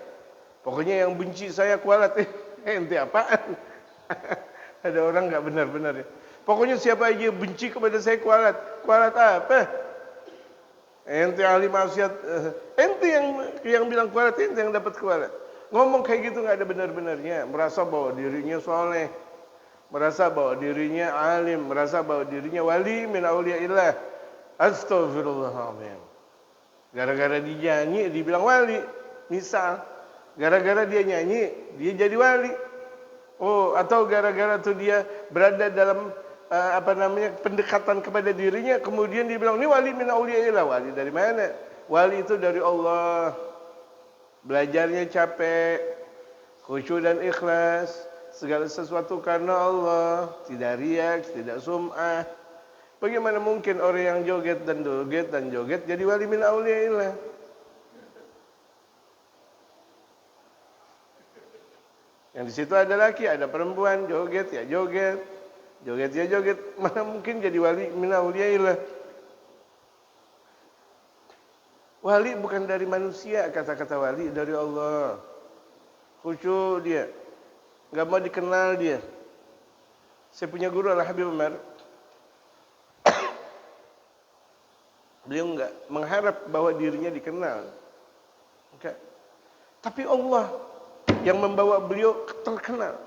Pokoknya yang benci saya kualat. Ente apaan? Ada orang enggak benar-benar ya. Pokoknya siapa aja benci kepada saya kualat. Kualat apa? Ente ahli maksiat. Ente yang bilang kualat, ente yang dapat kualat. Ngomong kayak gitu enggak ada benar-benarnya. Merasa bahwa dirinya soleh, merasa bahwa dirinya alim, merasa bahwa dirinya wali min auliyaillah. Astagfirullahaladzim. Gara-gara dia nyanyi dibilang wali. Misal, gara-gara dia nyanyi dia jadi wali. Oh, atau gara-gara tuh dia berada dalam pendekatan kepada dirinya, kemudian dibilang ini wali min auliyaillah. Wali dari mana? Wali itu dari Allah. Belajarnya capek, khusyuk dan ikhlas, segala sesuatu karena Allah, tidak riak, tidak sum'ah. Bagaimana mungkin orang yang joget dan joget jadi wali min auliyaillah? Yang di situ ada laki, ada perempuan, joget ya joget, joget ya joget. Mana mungkin jadi wali min auliyaillah? Wali bukan dari manusia, kata-kata wali dari Allah. Khusyuk dia, nggak mau dikenal dia. Saya punya guru Al-Habib Umar. Beliau nggak mengharap bahwa dirinya dikenal. Okay. Tapi Allah yang membawa beliau terkenal.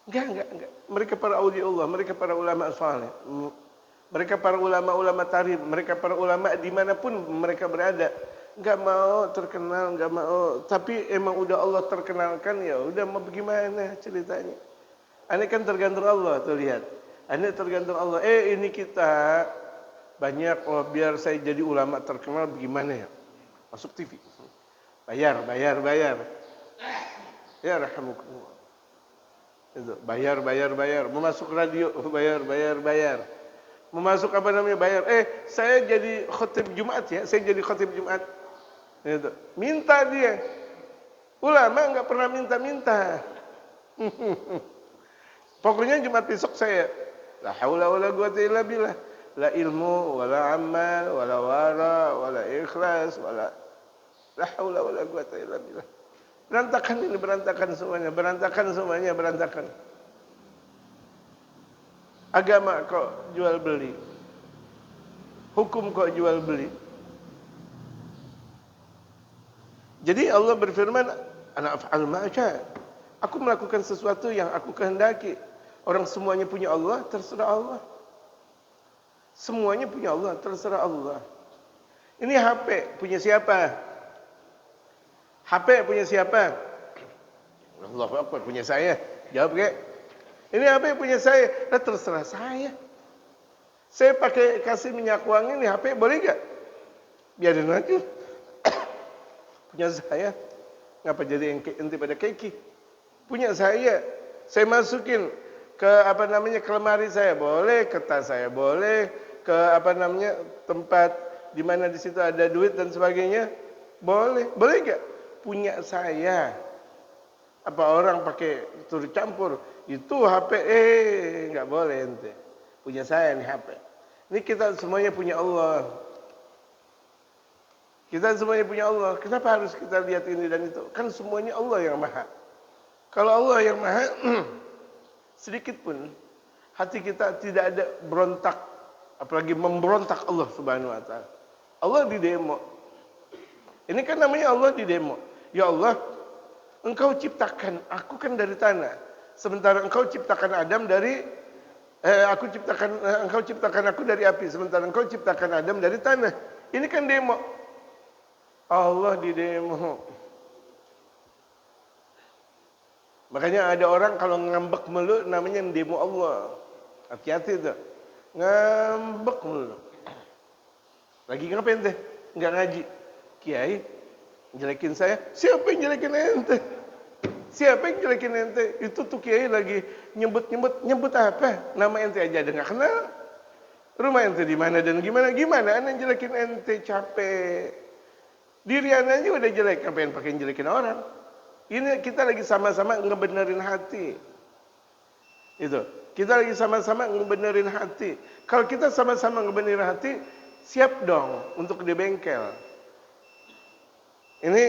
Enggak. Mereka para aulia Allah, mereka para ulama saleh, mereka para ulama-ulama tarikh, mereka para ulama dimanapun mereka berada, enggak mau terkenal, enggak mau. Tapi emang udah Allah terkenalkan, ya udah mau bagaimana ceritanya. Ini kan tergantung Allah, tuh lihat. Ini tergantung Allah. Ini kita banyak, biar saya jadi ulama terkenal bagaimana ya? Masuk TV. Bayar. Ya rahamukumullah. Itu bayar. Mau masuk radio, bayar. Mau masuk bayar. Saya jadi khotib Jumat ya. Saya jadi khotib Jumat. Itu. Minta dia. Ulama enggak pernah minta-minta. Pokoknya Jumat besok saya la haula wala quwata illa billah. La ilmu wala amal wala wara wala ikhlas wala la haula wala quwata illa billah. Berantakan semuanya. Agama kok jual beli. Hukum kok jual beli. Jadi Allah berfirman, ana af'al ma asya. Aku melakukan sesuatu yang aku kehendaki. Orang semuanya punya Allah, terserah Allah. Semuanya punya Allah, terserah Allah. Ini HP punya siapa? HP punya siapa? Allahu Akbar, punya saya. Jawab kek. Ini HP punya saya. Nah, terserah saya. Saya pakai kasih minyak wangi ini HP boleh gak? Biarin aja. Punya saya. Ngapa jadi ente pada keki? Punya saya. Saya masukin ke ke lemari saya boleh, ke tas saya boleh, ke tempat di mana di situ ada duit dan sebagainya boleh. Boleh gak? Punya saya. Apa orang pakai turut campur? Itu HP nggak boleh ente. Punya saya nih HP. Ini kita semuanya punya Allah. Kita semuanya punya Allah. Kenapa harus kita lihat ini dan itu? Kan semuanya Allah yang maha. Kalau Allah yang maha, sedikit pun hati kita tidak ada berontak, apalagi memberontak Allah Subhanahu wa taala. Allah di demo. Ini kan namanya Allah di demo. Ya Allah, Engkau ciptakan aku kan dari tanah. Sementara Engkau ciptakan Adam dari Engkau ciptakan aku dari api. Sementara Engkau ciptakan Adam dari tanah. Ini kan demo. Allah di demo. Makanya ada orang kalau ngambek mulu namanya demo Allah. Hati-hati tuh. Ngambek mulu. Lagi ngapain teh? Enggak ngaji. Kiai jelekin saya. Siapa yang jelekin ente? Siapa yang jelekin ente? Itu tuh kiai lagi nyebut apa? Nama ente aja ada nggak kenal. Rumah ente di mana dan gimana? Ana yang jelekin ente capek. Diri ana aja udah jelek, ngapain pakai jelekin orang? Ini kita lagi sama-sama ngebenerin hati. Itu. Kita lagi sama-sama ngebenerin hati. Kalau kita sama-sama ngebenerin hati, siap dong untuk di bengkel. Ini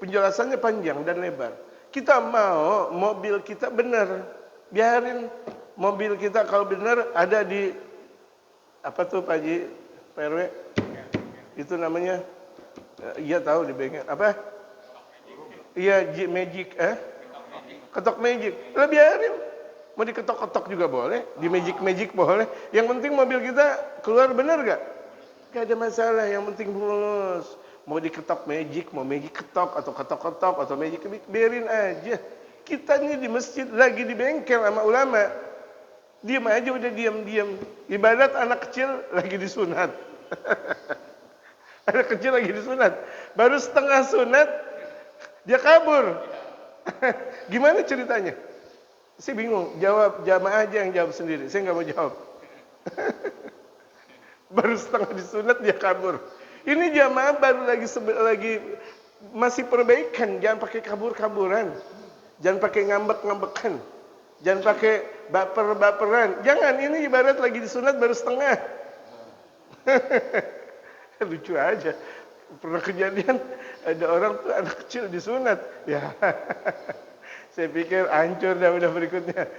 penjelasannya panjang dan lebar. Kita mau mobil kita benar. Biarin mobil kita kalau benar ada di apa tuh Pak Haji, Pak RW? Itu namanya iya tahu di bengkel. Apa? Iya, magic ketok magic. Lah biarin. Mau diketok-ketok juga boleh, di magic boleh. Yang penting mobil kita keluar benar gak? Gak ada masalah, yang penting mulus. Mau diketok magic, mau magic ketok atau ketok-ketok atau magic biarin aja. Kita ini di masjid lagi di bengkel sama ulama. Diam aja udah diam-diam. Ibarat anak kecil lagi disunat. Anak kecil lagi disunat. Baru setengah sunat, dia kabur. Gimana ceritanya? Saya bingung. Jawab jamaah aja yang jawab sendiri. Saya nggak mau jawab. Baru setengah disunat dia kabur. Ini jamaah baru lagi masih perbaikan. Jangan pakai kabur-kaburan. Jangan pakai ngambek-ngambekan. Jangan pakai baper-baperan. Jangan, ini ibarat lagi disunat baru setengah. Lucu aja. Pernah kejadian ada orang tuh anak kecil disunat. Ya. Saya pikir hancur dah udah berikutnya.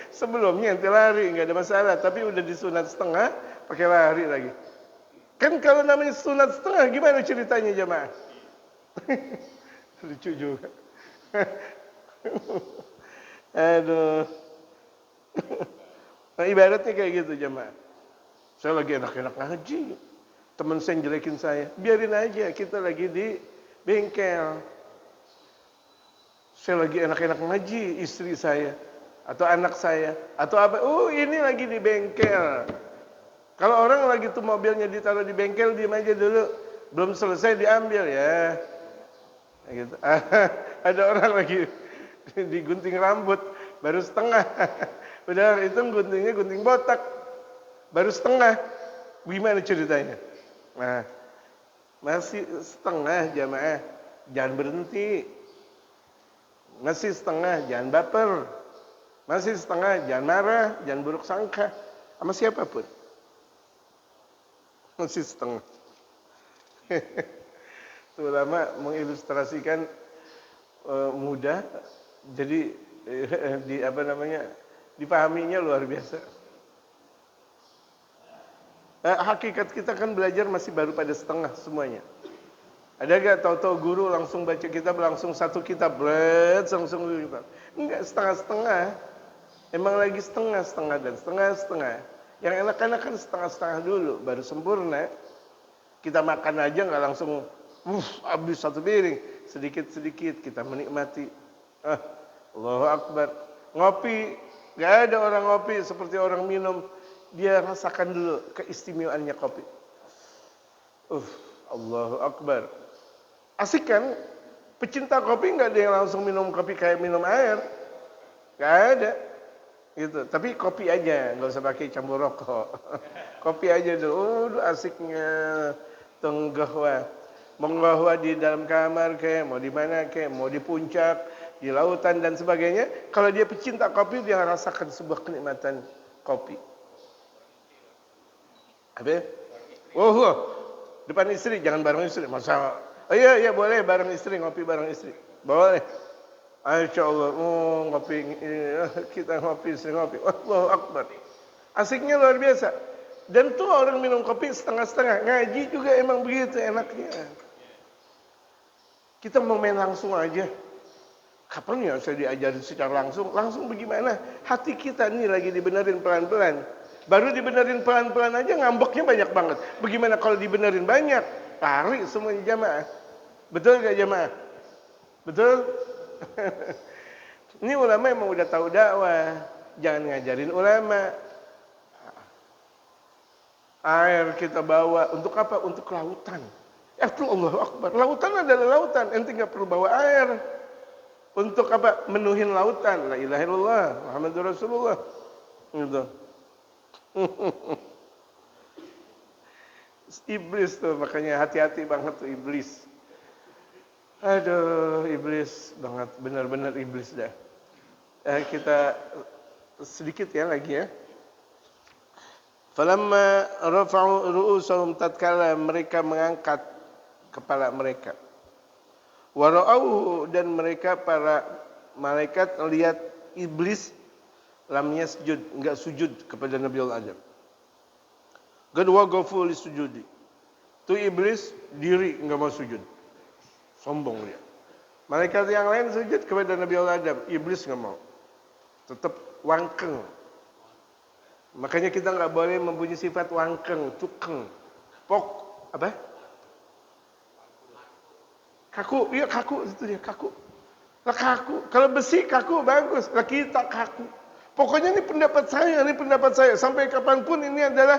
Sebelumnya ente lari nggak ada masalah, tapi udah disunat setengah pakai lari lagi. Kan kalau namanya sunat setengah gimana ceritanya jamaah? Lucu juga. Aduh. Nah, ibaratnya kayak gitu jamaah. Saya lagi enak-enak ngaji. Teman saya jelekin saya. Biarin aja, kita lagi di bengkel. Saya lagi enak-enak ngaji, istri saya. Atau anak saya. Atau apa. Ini lagi di bengkel. Kalau orang lagi tuh mobilnya ditaruh di bengkel, diam aja dulu. Belum selesai diambil ya. Gitu. Ada orang lagi digunting rambut. Baru setengah. Udah itu guntingnya gunting botak. Baru setengah. Gimana ceritanya? Nah, masih setengah jamaah. Jangan berhenti. Masih setengah, jangan baper. Masih setengah, jangan marah, jangan buruk sangka sama siapapun. Masih setengah. Itu ulama mengilustrasikan mudah, jadi dipahaminya luar biasa. Hakikat kita kan belajar masih baru pada setengah semuanya. Ada gak tahu-tahu guru langsung baca kitab, langsung satu kitab, langsung kitab. Enggak, setengah-setengah. Emang lagi setengah-setengah dan setengah-setengah. Yang enak-enak kan setengah-setengah dulu, baru sempurna. Kita makan aja nggak langsung, habis satu piring. Sedikit-sedikit kita menikmati. Allahu Akbar. Ngopi, nggak ada orang ngopi seperti orang minum. Dia rasakan dulu keistimewaannya kopi. Allahu Akbar. Asik kan? Pecinta kopi nggak ada yang langsung minum kopi kayak minum air. Nggak ada. Gitu. Tapi kopi aja, nggak usah pakai campur rokok. Kopi aja dulu. Asiknya. Tenggahwa. Menggahwa di dalam kamar kayak, mau di mana kayak, mau di puncak, di lautan dan sebagainya. Kalau dia pecinta kopi, dia rasakan sebuah kenikmatan kopi. Apa? Depan istri, jangan bareng istri. Masa? Iya boleh bareng istri, ngopi bareng istri. Boleh. Insya Allah, ngopi, kita ngopi, istri ngopi. Allahu Akbar. Asiknya luar biasa. Dan tuh orang minum kopi setengah-setengah. Ngaji juga emang begitu enaknya. Kita mau main langsung aja. Kapan ya saya diajarin secara langsung? Langsung bagaimana? Hati kita nih lagi dibenerin pelan-pelan. Baru dibenerin pelan-pelan aja ngambeknya banyak banget. Bagaimana kalau dibenerin banyak? Lari semuanya jamaah. Betul gak jamaah? Betul? Ini ulama emang udah tahu dakwah. Jangan ngajarin ulama. Air kita bawa. Untuk apa? Untuk lautan. Itu Allahu Akbar. Lautan adalah lautan. Ente gak perlu bawa air. Untuk apa? Menuhin lautan. La ilaha illallah. Muhammadur Rasulullah. Gitu. Iblis tuh, makanya hati-hati banget tuh iblis. Aduh, iblis banget, benar-benar iblis dah. Kita sedikit ya lagi ya. Falamma rafa'u ru'usahum, tatkala mereka mengangkat kepala mereka. Wa ra'au, dan mereka para malaikat lihat iblis lam yasjud, enggak sujud kepada Nabi Adam. Qad waqafu lisujudi. Tu iblis diri enggak mau sujud. Sombong dia. Malaikat yang lain sujud kepada Nabi Adam, iblis enggak mau. Tetap wangkeng. Makanya kita enggak boleh mempunyai sifat wangkeng, cukeng. Apa? Kaku, iya kaku itu dia, kaku. Lah kaku. Kalau besi kaku bagus, lah kita kaku. Pokoknya ini pendapat saya. Sampai kapanpun ini adalah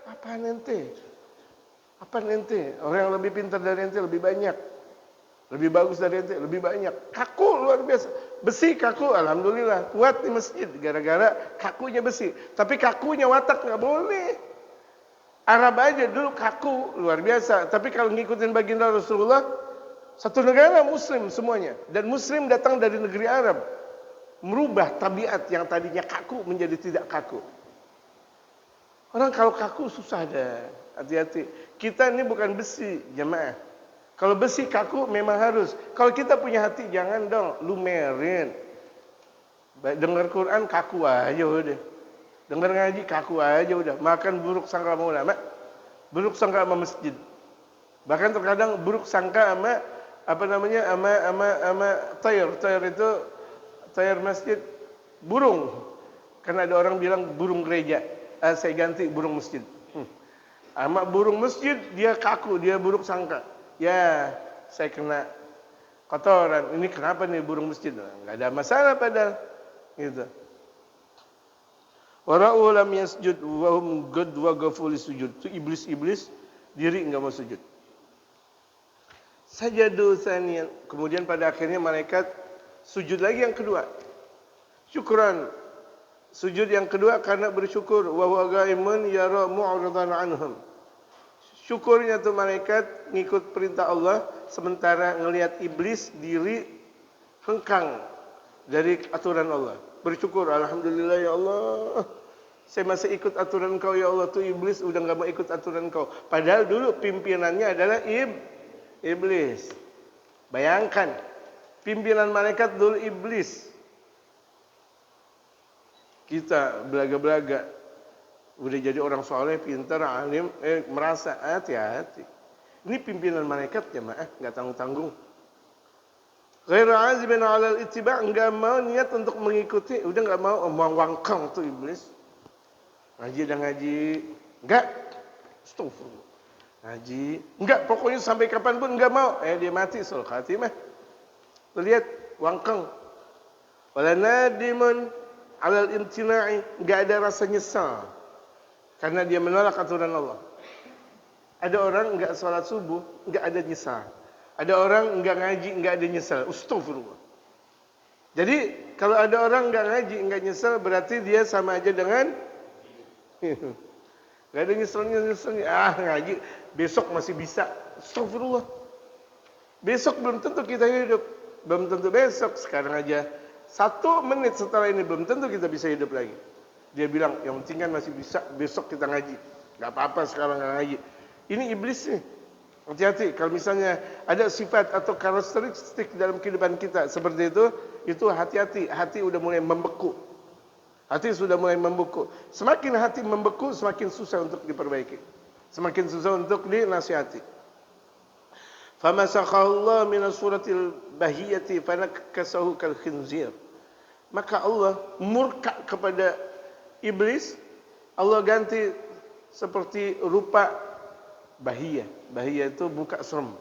apa ente? Apa ente? Orang yang lebih pintar dari ente lebih banyak. Lebih bagus dari ente lebih banyak. Kaku luar biasa. Besi kaku, alhamdulillah kuat di masjid gara-gara kakunya besi. Tapi kakunya watak nggak boleh. Arab aja dulu kaku luar biasa. Tapi kalau ngikutin baginda Rasulullah, satu negara muslim semuanya. Dan muslim datang dari negeri Arab. Merubah tabiat yang tadinya kaku menjadi tidak kaku. Orang kalau kaku susah dah. Hati-hati. Kita ini bukan besi, jemaah. Kalau besi kaku memang harus. Kalau kita punya hati jangan dong lumerin. Dengar Quran kaku aja udah. Dengar ngaji kaku aja udah. Makan buruk sangka sama ulama, buruk sangka sama masjid. Bahkan terkadang buruk sangka sama sama tayar. Tayar itu tayar masjid burung. Karena ada orang bilang burung gereja. Saya ganti burung masjid. Sama burung masjid dia kaku, dia buruk sangka. Ya, saya kena kotoran. Ini kenapa nih burung masjid? Enggak ada masalah padahal. Gitu. Wara'u lam yasjud wa hum qad waqafu lisujud. Itu iblis-iblis diri enggak mau sujud. Sajadu tsaniyan. Kemudian pada akhirnya malaikat sujud lagi yang kedua. Syukran. Sujud yang kedua karena bersyukur wa huwa ghaimun yara mu'ridan anhum. Syukurnya tuh malaikat ngikut perintah Allah sementara ngelihat iblis diri hengkang dari aturan Allah. Bersyukur, alhamdulillah ya Allah. Saya masih ikut aturan Kau ya Allah. Tuh iblis udah enggak mau ikut aturan Kau. Padahal dulu pimpinannya adalah iblis. Bayangkan, pimpinan malaikat dulu iblis. Kita belaga-belaga udah jadi orang soleh, pintar, alim, merasa hati-hati. Ini pimpinan malaikat jemaah, enggak tanggung-tanggung. Ghairu azibin 'alal ittiba', enggak mau niat untuk mengikuti, udah enggak mau wangkang tuh iblis. Ngaji dan ngaji, enggak. Astagfirullah. Ngaji, enggak, pokoknya sampai kapanpun enggak mau. Dia mati sul khatimah. Lihat wangkang. Wala nadimun 'alal imtina'i, enggak ada rasa nyesal karena dia menolak aturan Allah. Ada orang enggak salat subuh, enggak ada nyesal. Ada orang enggak ngaji, enggak ada nyesal. Astagfirullah. Jadi kalau ada orang enggak ngaji, enggak nyesal, berarti dia sama aja dengan enggak ada nyeselnya. Ngaji besok masih bisa. Astagfirullah. Besok belum tentu kita hidup. Belum tentu besok. Sekarang aja 1 menit setelah ini belum tentu kita bisa hidup lagi. Dia bilang yang penting kan masih bisa, besok kita ngaji. Enggak apa-apa sekarang enggak ngaji. Ini iblis nih. Hati-hati kalau misalnya ada sifat atau karakteristik dalam kehidupan kita seperti itu hati-hati. Hati udah mulai membeku. Hati sudah mulai membeku. Semakin hati membeku, semakin susah untuk diperbaiki. Semakin susah untuk dinasihati. Famasakhahu Allah min suratil bahiyati fanakasahu kal khinzir. Maka Allah murka kepada iblis. Allah ganti seperti rupa bahiyah. Bahiyah itu buka serem.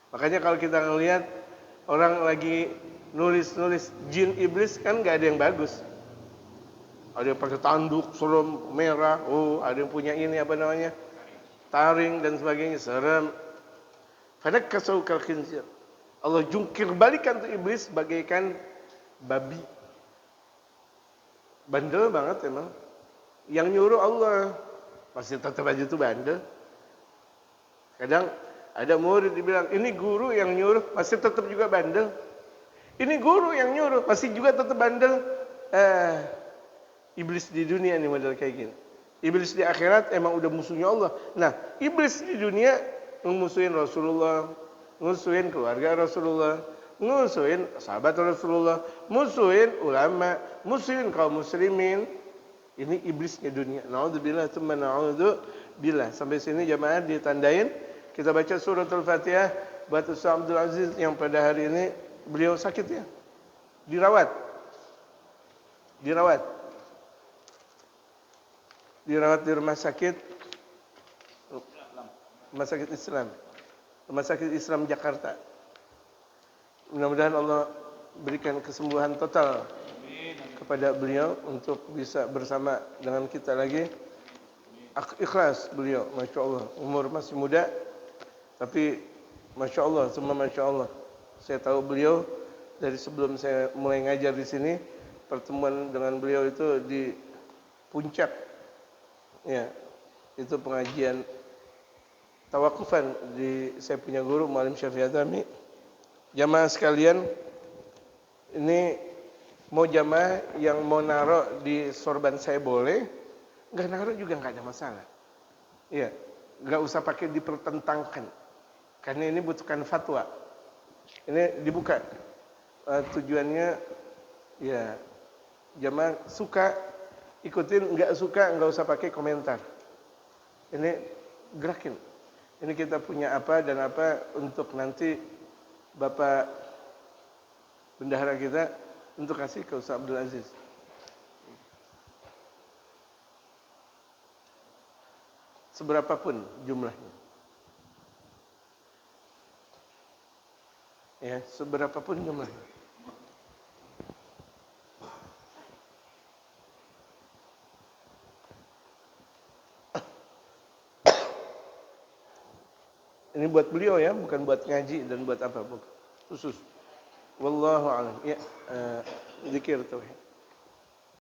Makanya kalau kita ngelihat orang lagi nulis-nulis jin iblis kan nggak ada yang bagus. Ada yang pakai tanduk serem merah. Ada yang punya ini apa namanya? Taring dan sebagainya serem. Fanakasahu kal khinzir. Allah jungkir balikan tuh iblis bagaikan babi. Bandel banget emang. Yang nyuruh Allah. Pasti tetap aja tuh bandel. Kadang ada murid dibilang, ini guru yang nyuruh, masih tetap juga bandel. Ini guru yang nyuruh, masih juga tetap bandel. Iblis di dunia ini model kayak gini. Iblis di akhirat emang udah musuhnya Allah. Nah, iblis di dunia musuhin Rasulullah, musuhin keluarga Rasulullah, musuhin sahabat Rasulullah, musuhin ulama, musuhin kaum muslimin. Ini iblisnya dunia. Na'udzubillah tsumma na'udzubillah. Sampai sini jamaah ditandain. Kita baca surat Al-Fatihah buat Ustaz Abdul Aziz yang pada hari ini beliau sakit ya. Dirawat di rumah sakit Islam. Rumah sakit Islam Jakarta. Mudah-mudahan Allah berikan kesembuhan total. Amin. kepada beliau untuk bisa bersama dengan kita lagi. Ikhlas beliau, Masya Allah. Umur masih muda, tapi Masya Allah, semua Masya Allah. Saya tahu beliau dari sebelum saya mulai ngajar di sini, pertemuan dengan beliau itu di puncak, ya, itu pengajian tawakufan di saya punya guru Muallim Syafi'i Adami. Jamaah sekalian, ini mau jamaah yang mau naruh di sorban saya boleh, nggak naruh juga nggak ada masalah. Iya, nggak usah pakai dipertentangkan, karena ini butuhkan fatwa. Ini dibuka. Tujuannya, ya, jamaah suka ikutin, nggak suka nggak usah pakai komentar. Ini gerakin. Ini kita punya apa dan apa untuk nanti Bapak bendahara kita untuk kasih ke Ustaz Abdul Aziz. Seberapapun jumlahnya. Ya, seberapapun jumlahnya. Ini buat beliau ya, bukan buat ngaji dan buat apa, bukan. Khusus. Wallahu a'lam. Ya, zikir tauhid.